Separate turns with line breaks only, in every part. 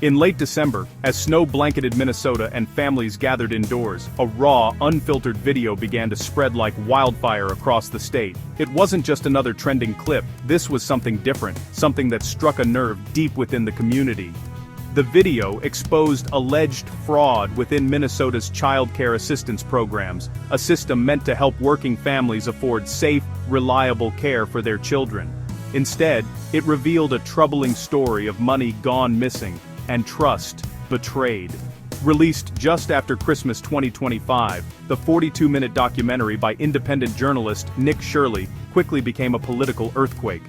In late December, as snow blanketed Minnesota and families gathered indoors, a raw, unfiltered video began to spread like wildfire across the state. It wasn't just another trending clip, this was something different, something that struck a nerve deep within the community. The video exposed alleged fraud within Minnesota's child care assistance programs, a system meant to help working families afford safe, reliable care for their children. Instead, it revealed a troubling story of money gone missing, and trust betrayed. Released just after Christmas 2025, the 42-minute documentary by independent journalist Nick Shirley quickly became a political earthquake.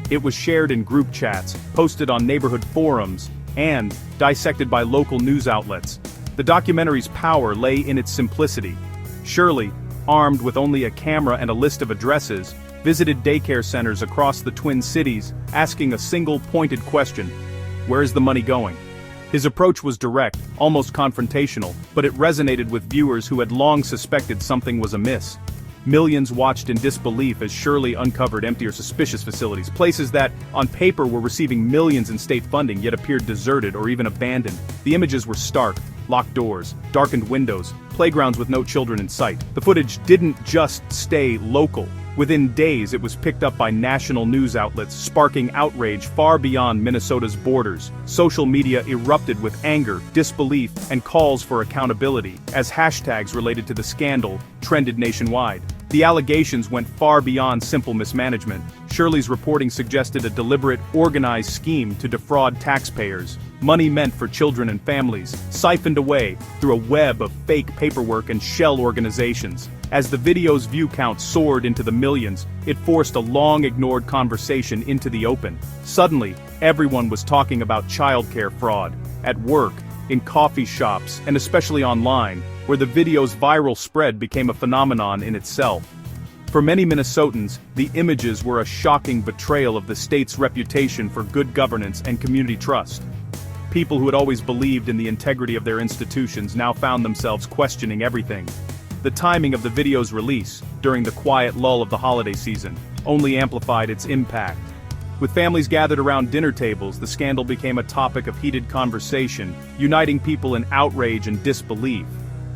It was shared in group chats, posted on neighborhood forums, and dissected by local news outlets. The documentary's power lay in its simplicity. Shirley, armed with only a camera and a list of addresses, visited daycare centers across the Twin Cities, asking a single pointed question: where is the money going? His approach was direct, almost confrontational, but it resonated with viewers who had long suspected something was amiss. Millions watched in disbelief as Shirley uncovered empty or suspicious facilities, places that, on paper, were receiving millions in state funding yet appeared deserted or even abandoned. The images were stark: locked doors, darkened windows, playgrounds with no children in sight. The footage didn't just stay local. Within days, it was picked up by national news outlets, sparking outrage far beyond Minnesota's borders. Social media erupted with anger, disbelief, and calls for accountability, as hashtags related to the scandal trended nationwide. The allegations went far beyond simple mismanagement. Shirley's reporting suggested a deliberate, organized scheme to defraud taxpayers. Money meant for children and families, siphoned away through a web of fake paperwork and shell organizations. As the video's view count soared into the millions, it forced a long-ignored conversation into the open. Suddenly, everyone was talking about childcare fraud, at work, in coffee shops, and especially online, where the video's viral spread became a phenomenon in itself. For many Minnesotans, the images were a shocking betrayal of the state's reputation for good governance and community trust. People who had always believed in the integrity of their institutions now found themselves questioning everything. The timing of the video's release, during the quiet lull of the holiday season, only amplified its impact. With families gathered around dinner tables, the scandal became a topic of heated conversation, uniting people in outrage and disbelief.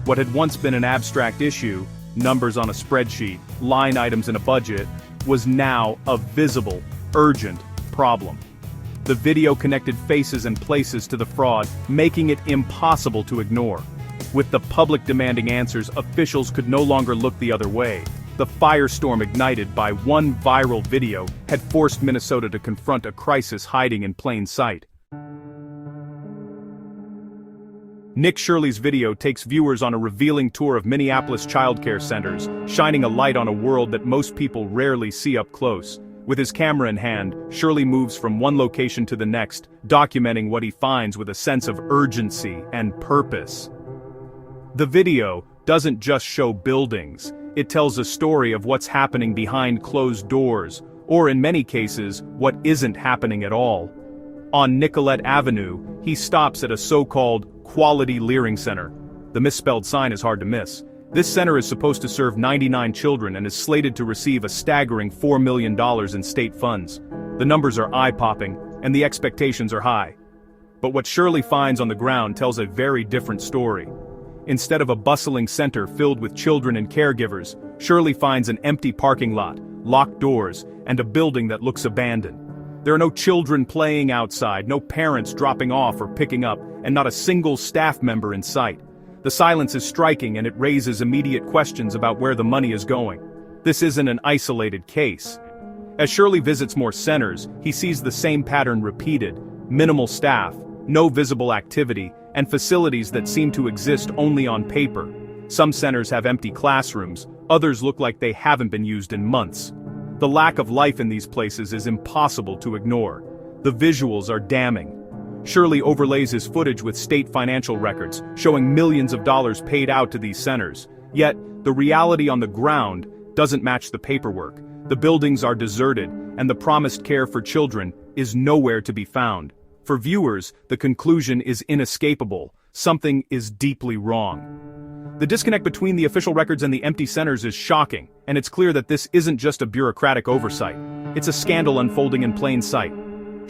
What had once been an abstract issue, numbers on a spreadsheet, line items in a budget, was now a visible, urgent problem. The video connected faces and places to the fraud, making it impossible to ignore. With the public demanding answers, officials could no longer look the other way. The firestorm ignited by one viral video had forced Minnesota to confront a crisis hiding in plain sight. Nick Shirley's video takes viewers on a revealing tour of Minneapolis childcare centers, shining a light on a world that most people rarely see up close. With his camera in hand, Shirley moves from one location to the next, documenting what he finds with a sense of urgency and purpose. The video doesn't just show buildings, it tells a story of what's happening behind closed doors, or in many cases, what isn't happening at all. On Nicollet Avenue, he stops at a so-called Quality Learning Center. The misspelled sign is hard to miss. This center is supposed to serve 99 children and is slated to receive a staggering $4 million in state funds. The numbers are eye-popping, and the expectations are high. But what Shirley finds on the ground tells a very different story. Instead of a bustling center filled with children and caregivers, Shirley finds an empty parking lot, locked doors, and a building that looks abandoned. There are no children playing outside, no parents dropping off or picking up, and not a single staff member in sight. The silence is striking, and it raises immediate questions about where the money is going. This isn't an isolated case. As Shirley visits more centers, he sees the same pattern repeated: minimal staff, no visible activity, and facilities that seem to exist only on paper. Some centers have empty classrooms, others look like they haven't been used in months. The lack of life in these places is impossible to ignore. The visuals are damning. Shirley overlays his footage with state financial records, showing millions of dollars paid out to these centers. Yet, the reality on the ground doesn't match the paperwork. The buildings are deserted, and the promised care for children is nowhere to be found. For viewers, the conclusion is inescapable: something is deeply wrong. The disconnect between the official records and the empty centers is shocking, and it's clear that this isn't just a bureaucratic oversight. It's a scandal unfolding in plain sight.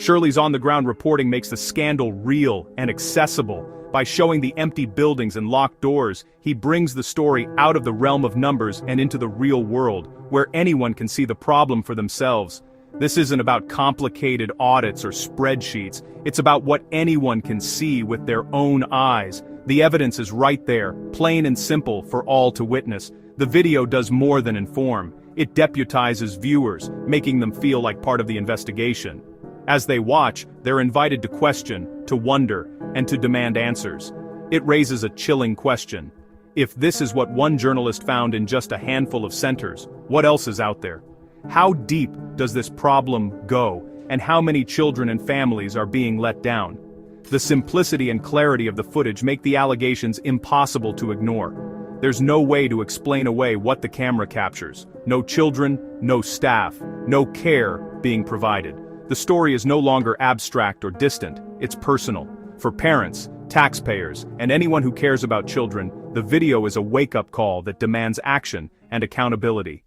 Shirley's on-the-ground reporting makes the scandal real and accessible. By showing the empty buildings and locked doors, he brings the story out of the realm of numbers and into the real world, where anyone can see the problem for themselves. This isn't about complicated audits or spreadsheets, it's about what anyone can see with their own eyes. The evidence is right there, plain and simple for all to witness. The video does more than inform. It deputizes viewers, making them feel like part of the investigation. As they watch, they're invited to question, to wonder, and to demand answers. It raises a chilling question. If this is what one journalist found in just a handful of centers, what else is out there? How deep does this problem go, and how many children and families are being let down? The simplicity and clarity of the footage make the allegations impossible to ignore. There's no way to explain away what the camera captures. No children, no staff, no care being provided. The story is no longer abstract or distant, it's personal. For parents, taxpayers, and anyone who cares about children, the video is a wake-up call that demands action and accountability.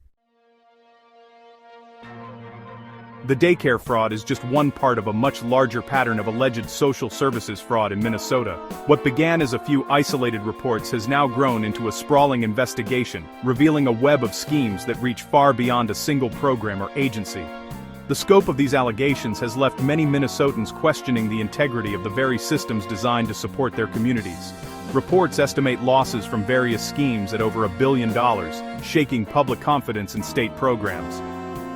The daycare fraud is just one part of a much larger pattern of alleged social services fraud in Minnesota. What began as a few isolated reports has now grown into a sprawling investigation, revealing a web of schemes that reach far beyond a single program or agency. The scope of these allegations has left many Minnesotans questioning the integrity of the very systems designed to support their communities. Reports estimate losses from various schemes at over $1 billion, shaking public confidence in state programs.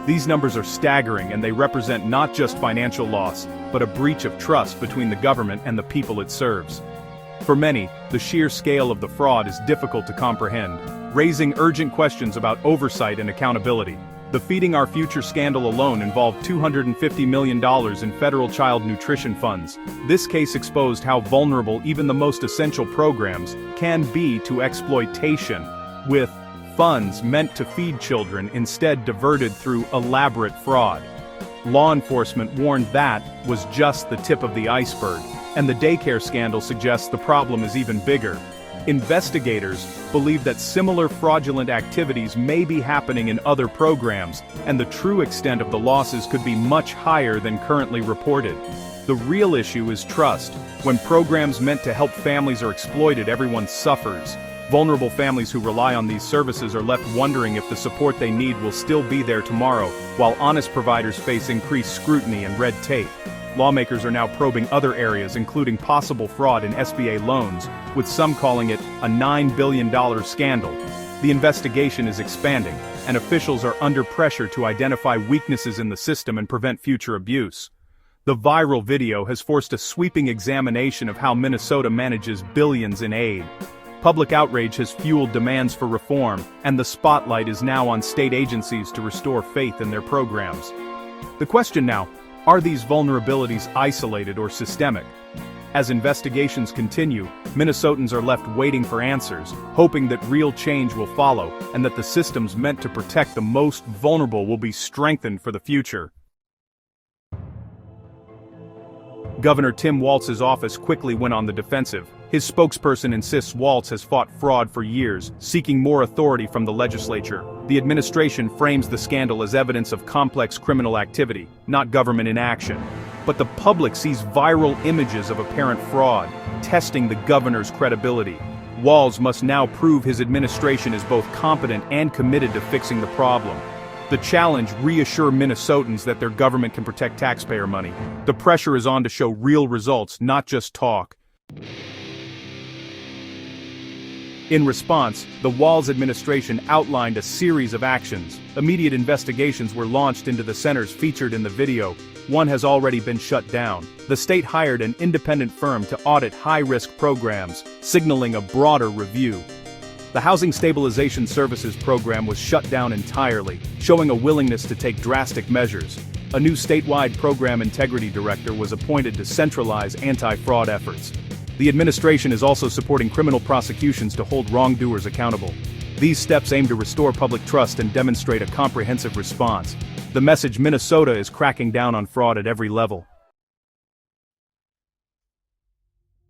These numbers are staggering, and they represent not just financial loss, but a breach of trust between the government and the people it serves. For many, the sheer scale of the fraud is difficult to comprehend, raising urgent questions about oversight and accountability. The Feeding Our Future scandal alone involved $250 million in federal child nutrition funds. This case exposed how vulnerable even the most essential programs can be to exploitation, with funds meant to feed children instead diverted through elaborate fraud. Law enforcement warned that was just the tip of the iceberg, and the daycare scandal suggests the problem is even bigger. Investigators believe that similar fraudulent activities may be happening in other programs, and the true extent of the losses could be much higher than currently reported. The real issue is trust. When programs meant to help families are exploited, everyone suffers. Vulnerable families who rely on these services are left wondering if the support they need will still be there tomorrow, while honest providers face increased scrutiny and red tape. Lawmakers are now probing other areas, including possible fraud in SBA loans, with some calling it a $9 billion scandal. The investigation is expanding, and officials are under pressure to identify weaknesses in the system and prevent future abuse. The viral video has forced a sweeping examination of how Minnesota manages billions in aid. Public outrage has fueled demands for reform, and the spotlight is now on state agencies to restore faith in their programs. The question now: are these vulnerabilities isolated or systemic? As investigations continue, Minnesotans are left waiting for answers, hoping that real change will follow, and that the systems meant to protect the most vulnerable will be strengthened for the future. Governor Tim Walz's office quickly went on the defensive. His spokesperson insists Walz has fought fraud for years, seeking more authority from the legislature. The administration frames the scandal as evidence of complex criminal activity, not government inaction. But the public sees viral images of apparent fraud, testing the governor's credibility. Walz must now prove his administration is both competent and committed to fixing the problem. The challenge: reassure Minnesotans that their government can protect taxpayer money. The pressure is on to show real results, not just talk. In response, the Walz administration outlined a series of actions. Immediate investigations were launched into the centers featured in the video. One has already been shut down. The state hired an independent firm to audit high-risk programs, signaling a broader review. The Housing Stabilization Services program was shut down entirely, showing a willingness to take drastic measures. A new statewide program integrity director was appointed to centralize anti-fraud efforts. The administration is also supporting criminal prosecutions to hold wrongdoers accountable. These steps aim to restore public trust and demonstrate a comprehensive response. The message: Minnesota is cracking down on fraud at every level.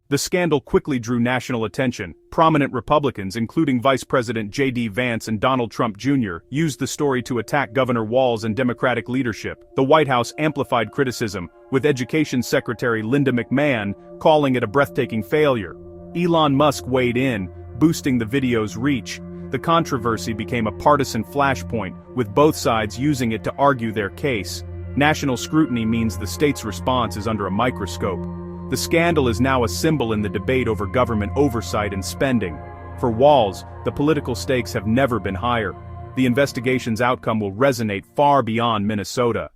The scandal quickly drew national attention. Prominent Republicans, including Vice President J.D. Vance and Donald Trump Jr., used the story to attack Governor Walz and Democratic leadership. The White House amplified criticism, with Education Secretary Linda McMahon calling it a breathtaking failure. Elon Musk weighed in, boosting the video's reach. The controversy became a partisan flashpoint, with both sides using it to argue their case. National scrutiny means the state's response is under a microscope. The scandal is now a symbol in the debate over government oversight and spending. For Walz, the political stakes have never been higher. The investigation's outcome will resonate far beyond Minnesota.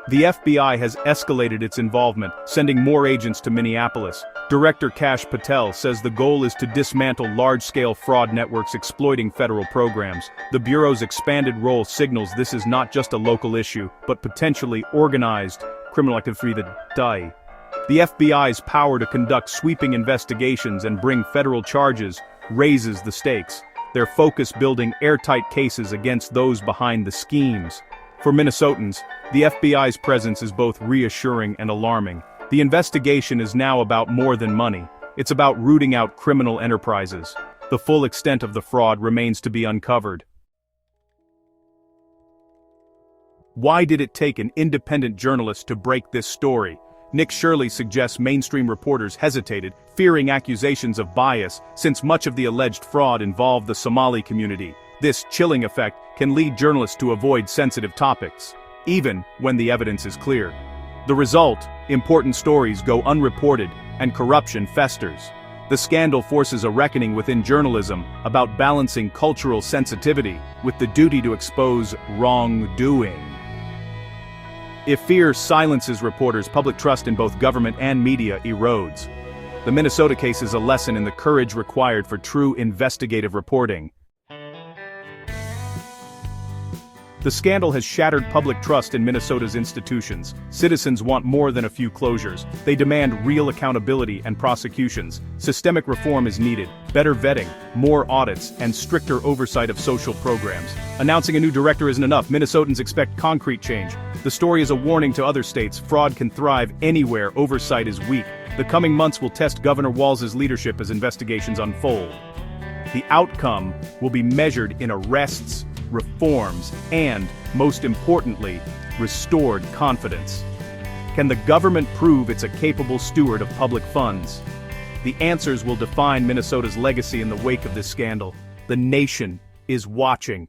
The FBI has escalated its involvement, sending more agents to Minneapolis. Director Kash Patel says the goal is to dismantle large-scale fraud networks exploiting federal programs. The Bureau's expanded role signals this is not just a local issue, but potentially organized criminal activity. The FBI's power to conduct sweeping investigations and bring federal charges raises the stakes, their focus building airtight cases against those behind the schemes. For Minnesotans, the FBI's presence is both reassuring and alarming. The investigation is now about more than money. It's about rooting out criminal enterprises. The full extent of the fraud remains to be uncovered. Why did it take an independent journalist to break this story? Nick Shirley suggests mainstream reporters hesitated, fearing accusations of bias, since much of the alleged fraud involved the Somali community. This chilling effect can lead journalists to avoid sensitive topics, even when the evidence is clear. The result: important stories go unreported, and corruption festers. The scandal forces a reckoning within journalism about balancing cultural sensitivity with the duty to expose wrongdoing. If fear silences reporters, public trust in both government and media erodes. The Minnesota case is a lesson in the courage required for true investigative reporting. The scandal has shattered public trust in Minnesota's institutions. Citizens want more than a few closures. They demand real accountability and prosecutions. Systemic reform is needed, better vetting, more audits, and stricter oversight of social programs. Announcing a new director isn't enough. Minnesotans expect concrete change. The story is a warning to other states. Fraud can thrive anywhere oversight is weak. The coming months will test Governor Walz's leadership as investigations unfold. The outcome will be measured in arrests, reforms, and, most importantly, restored confidence. Can the government prove it's a capable steward of public funds? The answers will define Minnesota's legacy in the wake of this scandal. The nation is watching.